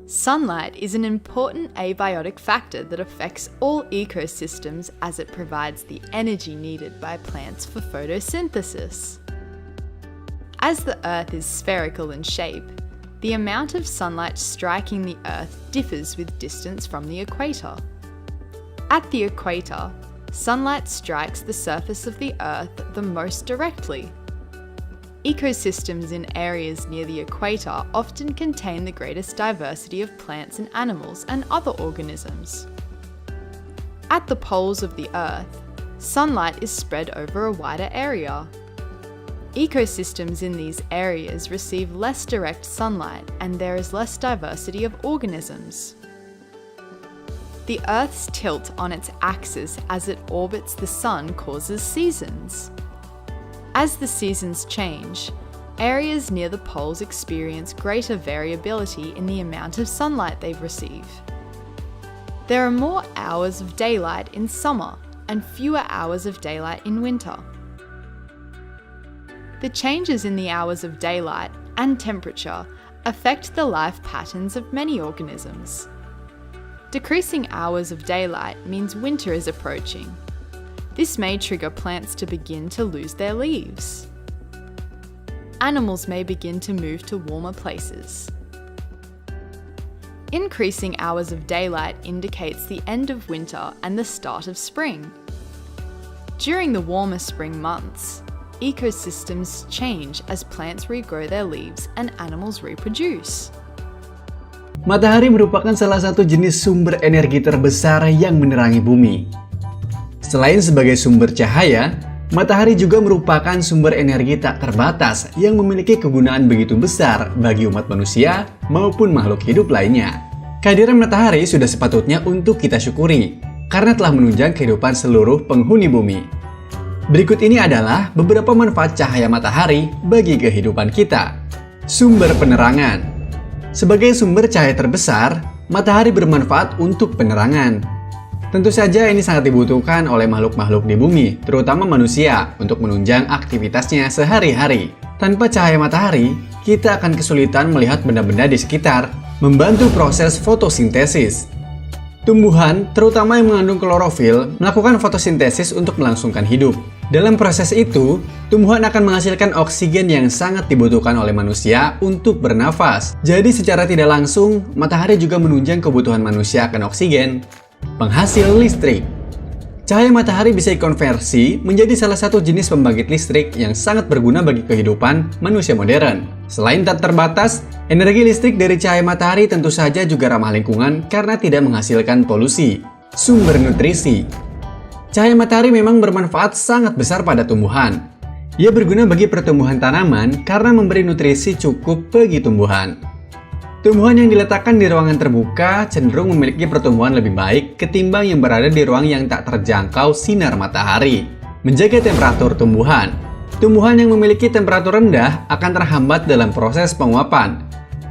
Sunlight is an important abiotic factor that affects all ecosystems as it provides the energy needed by plants for photosynthesis. As the Earth is spherical in shape, the amount of sunlight striking the Earth differs with distance from the equator. At the equator, sunlight strikes the surface of the Earth the most directly. Ecosystems in areas near the equator often contain the greatest diversity of plants and animals and other organisms. At the poles of the Earth, sunlight is spread over a wider area. Ecosystems in these areas receive less direct sunlight and there is less diversity of organisms. The Earth's tilt on its axis as it orbits the Sun causes seasons. As the seasons change, areas near the poles experience greater variability in the amount of sunlight they receive. There are more hours of daylight in summer and fewer hours of daylight in winter. The changes in the hours of daylight and temperature affect the life patterns of many organisms. Decreasing hours of daylight means winter is approaching. This may trigger plants to begin to lose their leaves. Animals may begin to move to warmer places. Increasing hours of daylight indicates the end of winter and the start of spring. During the warmer spring months, ecosystems change as plants regrow their leaves and animals reproduce. Matahari merupakan salah satu jenis sumber energi terbesar yang menerangi bumi. Selain sebagai sumber cahaya, matahari juga merupakan sumber energi tak terbatas yang memiliki kegunaan begitu besar bagi umat manusia maupun makhluk hidup lainnya. Kehadiran matahari sudah sepatutnya untuk kita syukuri, karena telah menunjang kehidupan seluruh penghuni bumi. Berikut ini adalah beberapa manfaat cahaya matahari bagi kehidupan kita. Sumber penerangan. Sebagai sumber cahaya terbesar, matahari bermanfaat untuk penerangan. Tentu saja ini sangat dibutuhkan oleh makhluk-makhluk di bumi, terutama manusia, untuk menunjang aktivitasnya sehari-hari. Tanpa cahaya matahari, kita akan kesulitan melihat benda-benda di sekitar, membantu proses fotosintesis. Tumbuhan, terutama yang mengandung klorofil, melakukan fotosintesis untuk melangsungkan hidup. Dalam proses itu, tumbuhan akan menghasilkan oksigen yang sangat dibutuhkan oleh manusia untuk bernafas. Jadi secara tidak langsung, matahari juga menunjang kebutuhan manusia akan oksigen. Penghasil listrik. Cahaya matahari bisa dikonversi menjadi salah satu jenis pembangkit listrik yang sangat berguna bagi kehidupan manusia modern. Selain tak terbatas, energi listrik dari cahaya matahari tentu saja juga ramah lingkungan karena tidak menghasilkan polusi. Sumber nutrisi. Cahaya matahari memang bermanfaat sangat besar pada tumbuhan. Ia berguna bagi pertumbuhan tanaman karena memberi nutrisi cukup bagi tumbuhan. Tumbuhan yang diletakkan di ruangan terbuka cenderung memiliki pertumbuhan lebih baik ketimbang yang berada di ruang yang tak terjangkau sinar matahari. Menjaga temperatur tumbuhan. Tumbuhan yang memiliki temperatur rendah akan terhambat dalam proses penguapan.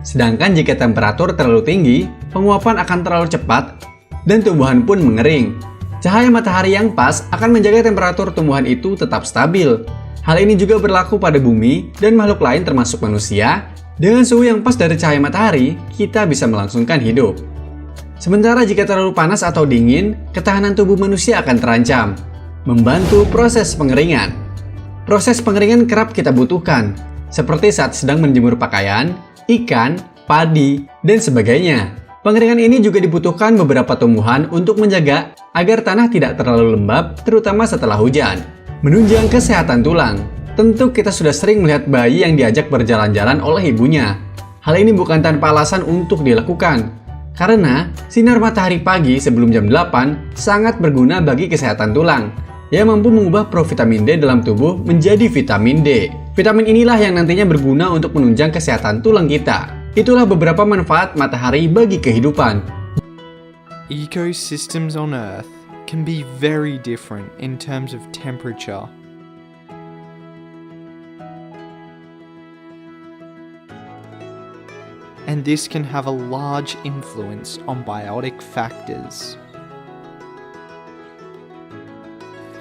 Sedangkan jika temperatur terlalu tinggi, penguapan akan terlalu cepat dan tumbuhan pun mengering. Cahaya matahari yang pas akan menjaga temperatur tumbuhan itu tetap stabil. Hal ini juga berlaku pada bumi dan makhluk lain termasuk manusia. Dengan suhu yang pas dari cahaya matahari, kita bisa melangsungkan hidup. Sementara jika terlalu panas atau dingin, ketahanan tubuh manusia akan terancam. Membantu proses pengeringan. Proses pengeringan kerap kita butuhkan, seperti saat sedang menjemur pakaian, ikan, padi, dan sebagainya. Pengeringan ini juga dibutuhkan beberapa tumbuhan untuk menjaga agar tanah tidak terlalu lembab, terutama setelah hujan. Menunjang kesehatan tulang. Tentu kita sudah sering melihat bayi yang diajak berjalan-jalan oleh ibunya. Hal ini bukan tanpa alasan untuk dilakukan. Karena sinar matahari pagi sebelum jam 8 sangat berguna bagi kesehatan tulang. Ia mampu mengubah provitamin D dalam tubuh menjadi vitamin D. Vitamin inilah yang nantinya berguna untuk menunjang kesehatan tulang kita. Itulah beberapa manfaat matahari bagi kehidupan. Ecosystems on Earth can be very different in terms of temperature. And this can have a large influence on biotic factors.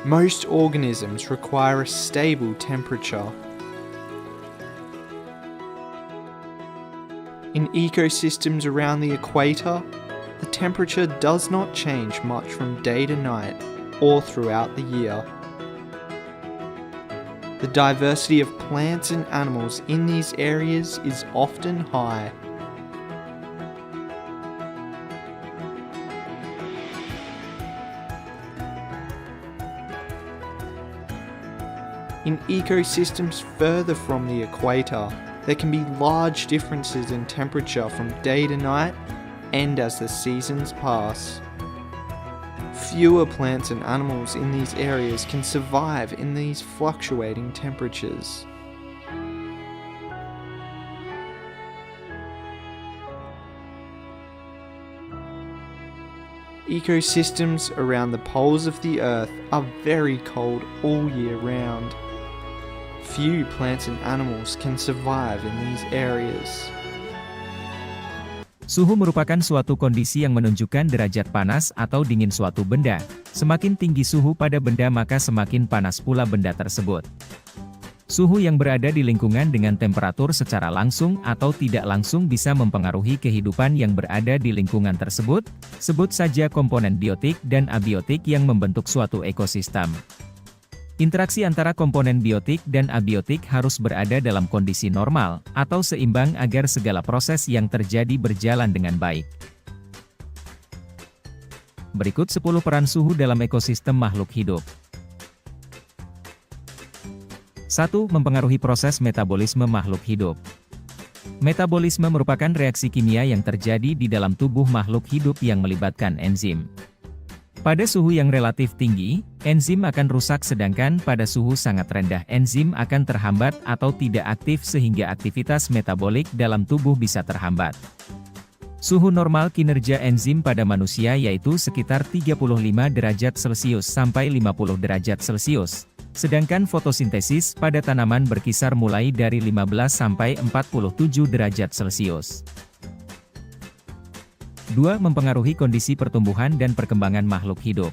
Most organisms require a stable temperature. In ecosystems around the equator, the temperature does not change much from day to night or throughout the year. The diversity of plants and animals in these areas is often high. In ecosystems further from the equator, there can be large differences in temperature from day to night and as the seasons pass. Fewer plants and animals in these areas can survive in these fluctuating temperatures. Ecosystems around the poles of the Earth are very cold all year round. Few plants and animals can survive in these areas. Suhu merupakan suatu kondisi yang menunjukkan derajat panas atau dingin suatu benda. Semakin tinggi suhu pada benda maka semakin panas pula benda tersebut. Suhu yang berada di lingkungan dengan temperatur secara langsung atau tidak langsung bisa mempengaruhi kehidupan yang berada di lingkungan tersebut. Sebut saja komponen biotik dan abiotik yang membentuk suatu ekosistem. Interaksi antara komponen biotik dan abiotik harus berada dalam kondisi normal, atau seimbang agar segala proses yang terjadi berjalan dengan baik. Berikut 10 peran suhu dalam ekosistem makhluk hidup. 1. Mempengaruhi proses metabolisme makhluk hidup. Metabolisme merupakan reaksi kimia yang terjadi di dalam tubuh makhluk hidup yang melibatkan enzim. Pada suhu yang relatif tinggi, enzim akan rusak sedangkan pada suhu sangat rendah enzim akan terhambat atau tidak aktif sehingga aktivitas metabolik dalam tubuh bisa terhambat. Suhu normal kinerja enzim pada manusia yaitu sekitar 35 derajat Celcius sampai 50 derajat Celcius. Sedangkan fotosintesis pada tanaman berkisar mulai dari 15 sampai 47 derajat Celcius. 2. Mempengaruhi kondisi pertumbuhan dan perkembangan makhluk hidup.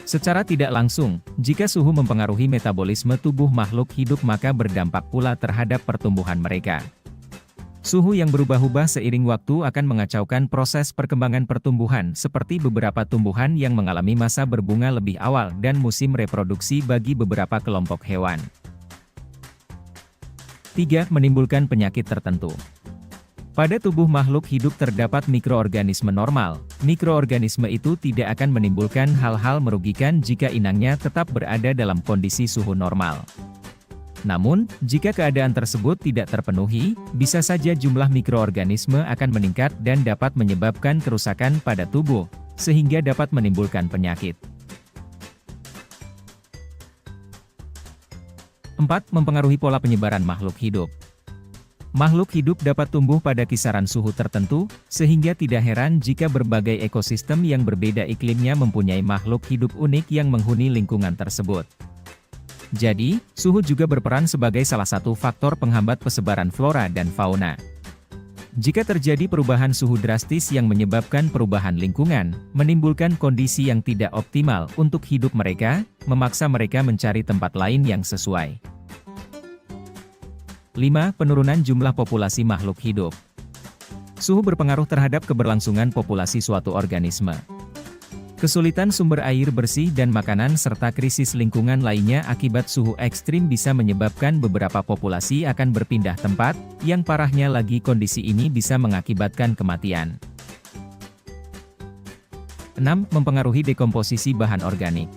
Secara tidak langsung, jika suhu mempengaruhi metabolisme tubuh makhluk hidup maka berdampak pula terhadap pertumbuhan mereka. Suhu yang berubah-ubah seiring waktu akan mengacaukan proses perkembangan pertumbuhan seperti beberapa tumbuhan yang mengalami masa berbunga lebih awal dan musim reproduksi bagi beberapa kelompok hewan. 3. Menimbulkan penyakit tertentu. Pada tubuh makhluk hidup terdapat mikroorganisme normal. Mikroorganisme itu tidak akan menimbulkan hal-hal merugikan jika inangnya tetap berada dalam kondisi suhu normal. Namun, jika keadaan tersebut tidak terpenuhi, bisa saja jumlah mikroorganisme akan meningkat dan dapat menyebabkan kerusakan pada tubuh, sehingga dapat menimbulkan penyakit. 4. Mempengaruhi pola penyebaran makhluk hidup. Makhluk hidup dapat tumbuh pada kisaran suhu tertentu, sehingga tidak heran jika berbagai ekosistem yang berbeda iklimnya mempunyai makhluk hidup unik yang menghuni lingkungan tersebut. Jadi, suhu juga berperan sebagai salah satu faktor penghambat persebaran flora dan fauna. Jika terjadi perubahan suhu drastis yang menyebabkan perubahan lingkungan, menimbulkan kondisi yang tidak optimal untuk hidup mereka, memaksa mereka mencari tempat lain yang sesuai. 5. Penurunan jumlah populasi makhluk hidup. Suhu berpengaruh terhadap keberlangsungan populasi suatu organisme. Kesulitan sumber air bersih dan makanan serta krisis lingkungan lainnya akibat suhu ekstrim bisa menyebabkan beberapa populasi akan berpindah tempat, yang parahnya lagi kondisi ini bisa mengakibatkan kematian. 6. Mempengaruhi dekomposisi bahan organik.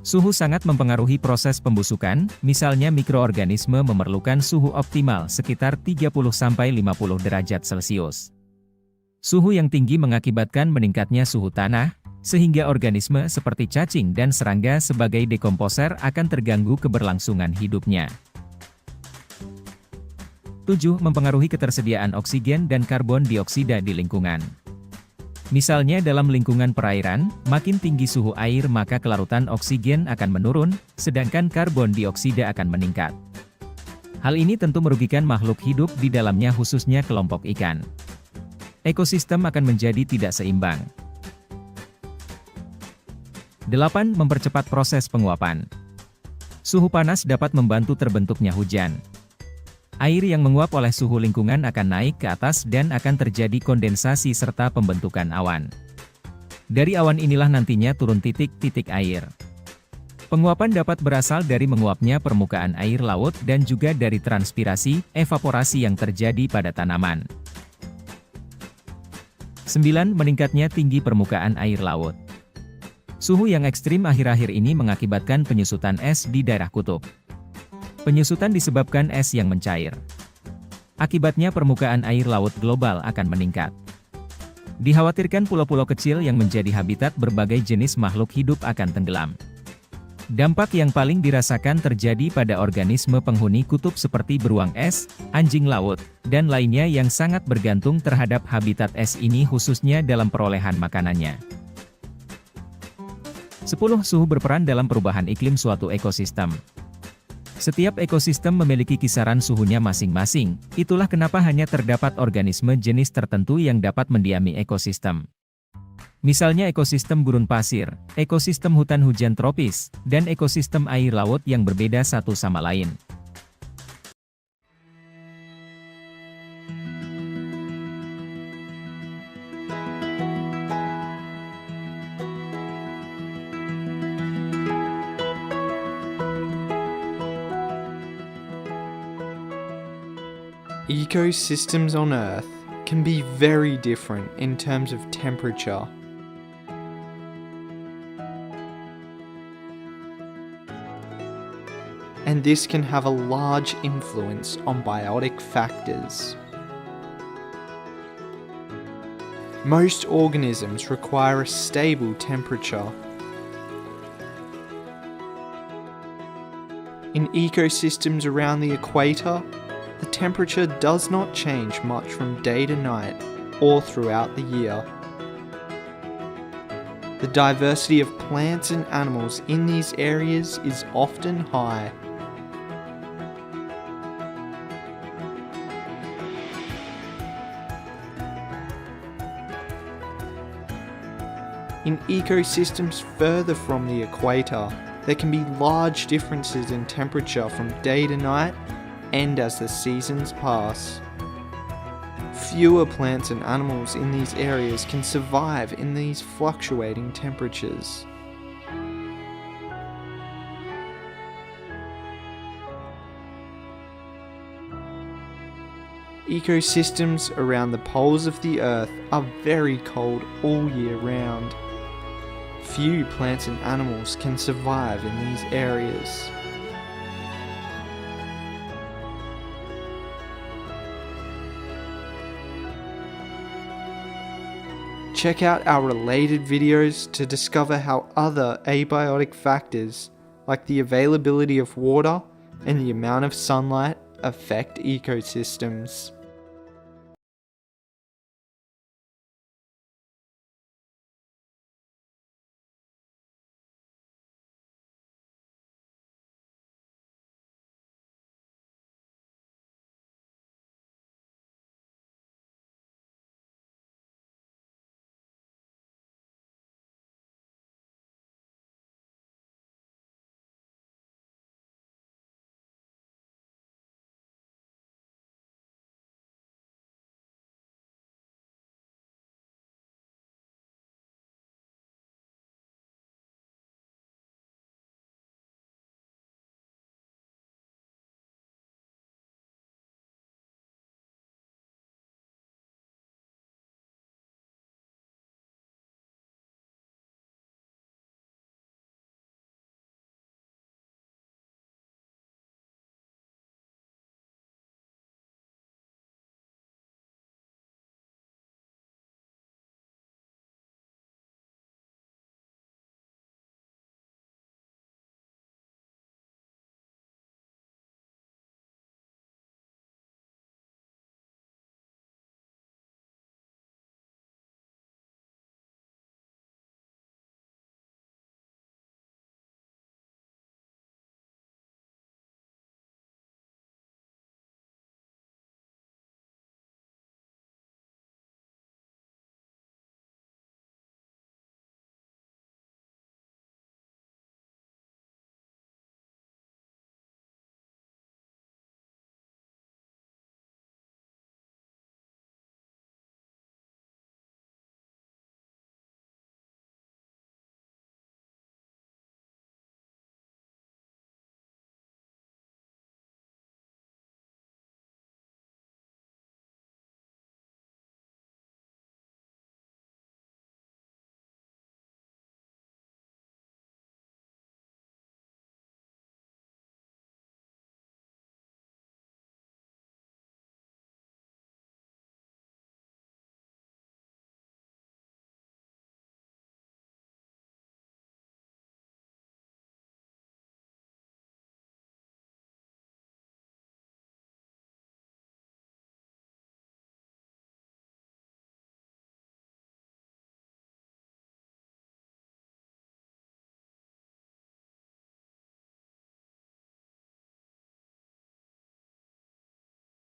Suhu sangat mempengaruhi proses pembusukan, misalnya mikroorganisme memerlukan suhu optimal sekitar 30-50 derajat Celcius. Suhu yang tinggi mengakibatkan meningkatnya suhu tanah, sehingga organisme seperti cacing dan serangga sebagai dekomposer akan terganggu keberlangsungan hidupnya. 7. Mempengaruhi ketersediaan oksigen dan karbon dioksida di lingkungan. Misalnya dalam lingkungan perairan, makin tinggi suhu air maka kelarutan oksigen akan menurun, sedangkan karbon dioksida akan meningkat. Hal ini tentu merugikan makhluk hidup di dalamnya khususnya kelompok ikan. Ekosistem akan menjadi tidak seimbang. 8. Mempercepat proses penguapan. Suhu panas dapat membantu terbentuknya hujan. Air yang menguap oleh suhu lingkungan akan naik ke atas dan akan terjadi kondensasi serta pembentukan awan. Dari awan inilah nantinya turun titik-titik air. Penguapan dapat berasal dari menguapnya permukaan air laut dan juga dari transpirasi, evaporasi yang terjadi pada tanaman. 9. Meningkatnya tinggi permukaan air laut. Suhu yang ekstrim akhir-akhir ini mengakibatkan penyusutan es di daerah kutub. Penyusutan disebabkan es yang mencair. Akibatnya permukaan air laut global akan meningkat. Dikhawatirkan pulau-pulau kecil yang menjadi habitat berbagai jenis makhluk hidup akan tenggelam. Dampak yang paling dirasakan terjadi pada organisme penghuni kutub seperti beruang es, anjing laut, dan lainnya yang sangat bergantung terhadap habitat es ini khususnya dalam perolehan makanannya. 10. Suhu berperan dalam perubahan iklim suatu ekosistem. Setiap ekosistem memiliki kisaran suhunya masing-masing, itulah kenapa hanya terdapat organisme jenis tertentu yang dapat mendiami ekosistem. Misalnya ekosistem gurun pasir, ekosistem hutan hujan tropis, dan ekosistem air laut yang berbeda satu sama lain. Ecosystems on Earth can be very different in terms of temperature. And this can have a large influence on biotic factors. Most organisms require a stable temperature. In ecosystems around the equator, the temperature does not change much from day to night or throughout the year. The diversity of plants and animals in these areas is often high. In ecosystems further from the equator, there can be large differences in temperature from day to night and as the seasons pass. Fewer plants and animals in these areas can survive in these fluctuating temperatures. Ecosystems around the poles of the Earth are very cold all year round. Few plants and animals can survive in these areas. Check out our related videos to discover how other abiotic factors, like the availability of water and the amount of sunlight, affect ecosystems.